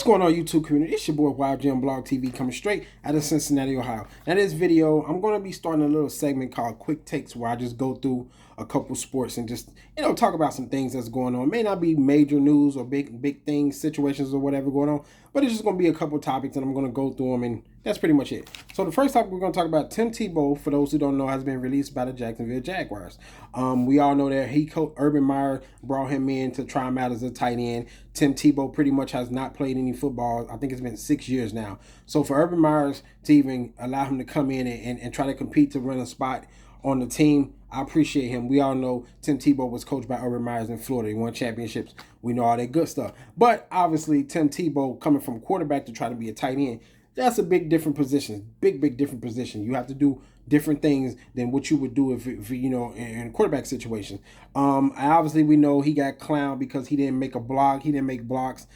What's going on, YouTube community? It's your boy Wild Jim Blog TV coming straight out of Cincinnati, Ohio. Now, this video, I'm going to be starting a little segment called Quick Takes where I just go through a couple sports and just, talk about some things that's going on. It may not be major news or big things, situations or whatever going on, but it's just going to be a couple topics and I'm going to go through them, and that's pretty much it. So the first topic we're going to talk about, Tim Tebow, for those who don't know, has been released by the Jacksonville Jaguars. We all know that Urban Meyer brought him in to try him out as a tight end. Tim Tebow pretty much has not played any football. I think it's been 6 years now. So for Urban Meyer to even allow him to come in and try to compete to run a spot on the team, I appreciate him. We all know Tim Tebow was coached by Urban Meyer in Florida. He won championships. We know all that good stuff. But obviously, Tim Tebow coming from quarterback to try to be a tight end, that's a big different position. Big different position. You have to do different things than what you would do if in a quarterback situation. Obviously, we know he got clowned because he didn't make a block. He didn't make blocks.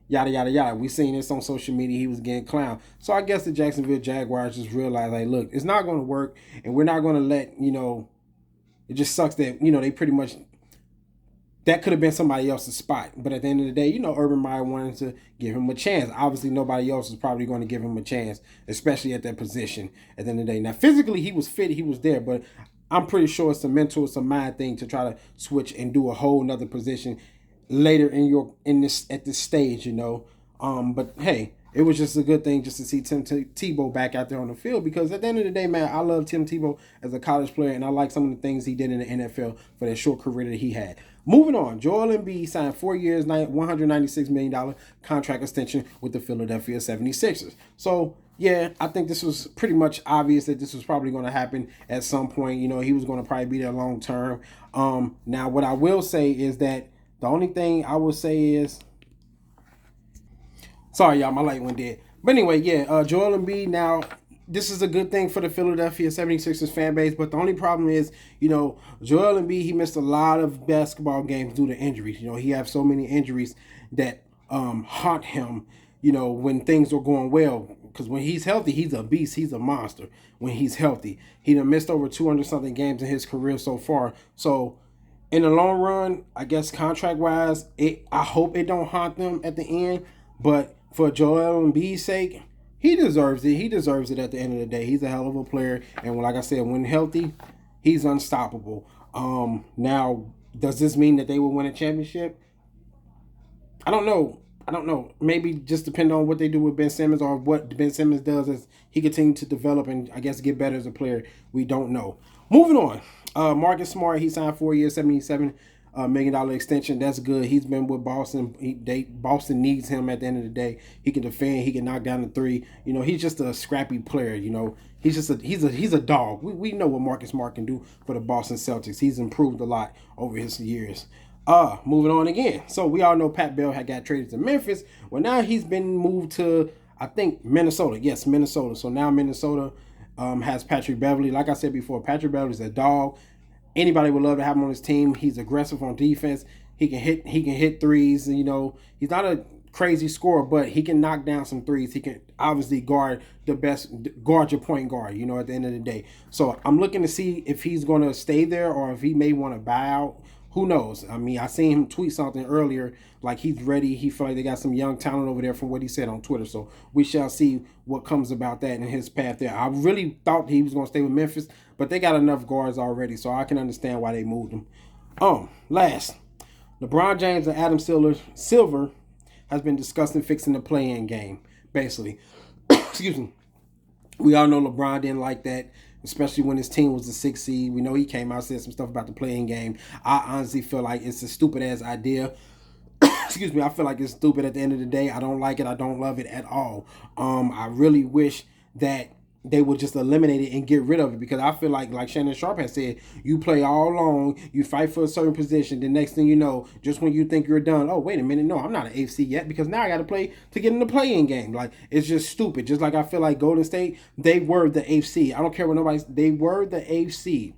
Yada, yada, yada. We seen this on social media. He was getting clowned. So I guess the Jacksonville Jaguars just realized, like, look, it's not going to work, and we're not going to let, it just sucks that, they pretty much, that could have been somebody else's spot. But at the end of the day, Urban Meyer wanted to give him a chance. Obviously, nobody else is probably going to give him a chance, especially at that position at the end of the day. Now, physically, he was fit. He was there. But I'm pretty sure it's a mental, it's a mind thing to try to switch and do a whole nother position later at this stage, But, hey, it was just a good thing just to see Tim Tebow back out there on the field, because at the end of the day, man, I love Tim Tebow as a college player, and I like some of the things he did in the NFL for that short career that he had. Moving on, Joel Embiid signed 4 years, $196 million contract extension with the Philadelphia 76ers. So, yeah, I think this was pretty much obvious that this was probably going to happen at some point. He was going to probably be there long term. Now, what I will say is that the only thing I will say is, sorry, y'all, my light went dead. But anyway, yeah, Joel Embiid, now, this is a good thing for the Philadelphia 76ers fan base, but the only problem is, Joel Embiid, he missed a lot of basketball games due to injuries. He has so many injuries that haunt him, when things are going well. Because when he's healthy, he's a beast. He's a monster when he's healthy. He done missed over 200-something games in his career so far. So, in the long run, I guess contract-wise, I hope it don't haunt them at the end. But for Joel Embiid's sake, he deserves it. He deserves it at the end of the day. He's a hell of a player. And like I said, when healthy, he's unstoppable. Now, does this mean that they will win a championship? I don't know. Maybe just depend on what they do with Ben Simmons, or what Ben Simmons does as he continues to develop and, I guess, get better as a player. We don't know. Moving on. Marcus Smart, he signed 4 years, $77 million extension. That's good. He's been with Boston. Boston needs him at the end of the day. He can defend. He can knock down the three. He's just a scrappy player. He's a dog. We know what Marcus Smart can do for the Boston Celtics. He's improved a lot over his years. Moving on again. So we all know Pat Bell had got traded to Memphis. Well, now he's been moved to, I think, Minnesota. Yes, Minnesota. So now Minnesota has Patrick Beverley. Like I said before, Patrick Beverley's a dog. Anybody would love to have him on his team. He's aggressive on defense. He can hit threes. He's not a crazy scorer, but he can knock down some threes. He can obviously guard your point guard, at the end of the day. So I'm looking to see if he's going to stay there or if he may want to buy out. Who knows? I mean, I seen him tweet something earlier, like he's ready. He felt like they got some young talent over there from what he said on Twitter. So we shall see what comes about that in his path there. I really thought he was going to stay with Memphis, but they got enough guards already, so I can understand why they moved him. Last, LeBron James and Adam Silver has been discussing fixing the play-in game, basically. Excuse me. We all know LeBron didn't like that, especially when his team was the 6th seed. We know he came out and said some stuff about the play-in game. I honestly feel like it's a stupid-ass idea. Excuse me, I feel like it's stupid at the end of the day. I don't like it. I don't love it at all. I really wish that they would just eliminate it and get rid of it, because I feel like Shannon Sharp has said, you play all along, you fight for a certain position, the next thing you know, just when you think you're done, oh, wait a minute, no, I'm not an AFC yet, because now I got to play to get in the play-in game. Like, it's just stupid. Just like I feel like Golden State, they were the AFC. I don't care what they were the AFC.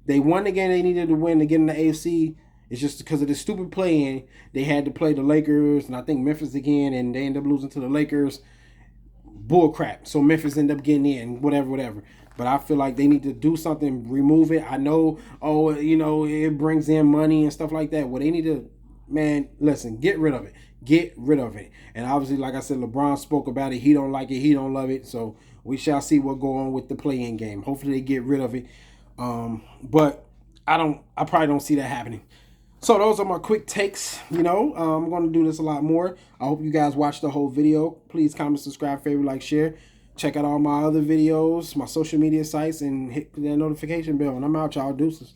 They won the game they needed to win to get in the AFC. It's just because of the stupid play-in, they had to play the Lakers, and I think Memphis again, and they ended up losing to the Lakers. Bull crap. So Memphis ended up getting in, whatever. But I feel like they need to do something, remove it. I know, it brings in money and stuff like that. Well, they need to, man, listen, get rid of it. Get rid of it. And obviously, like I said, LeBron spoke about it. He don't like it. He don't love it. So we shall see what go on with the play-in game. Hopefully they get rid of it. But I probably don't see that happening. So those are my quick takes. I'm going to do this a lot more. I hope you guys watch the whole video. Please comment, subscribe, favorite, like, share. Check out all my other videos, my social media sites, and hit that notification bell. And I'm out, y'all. Deuces.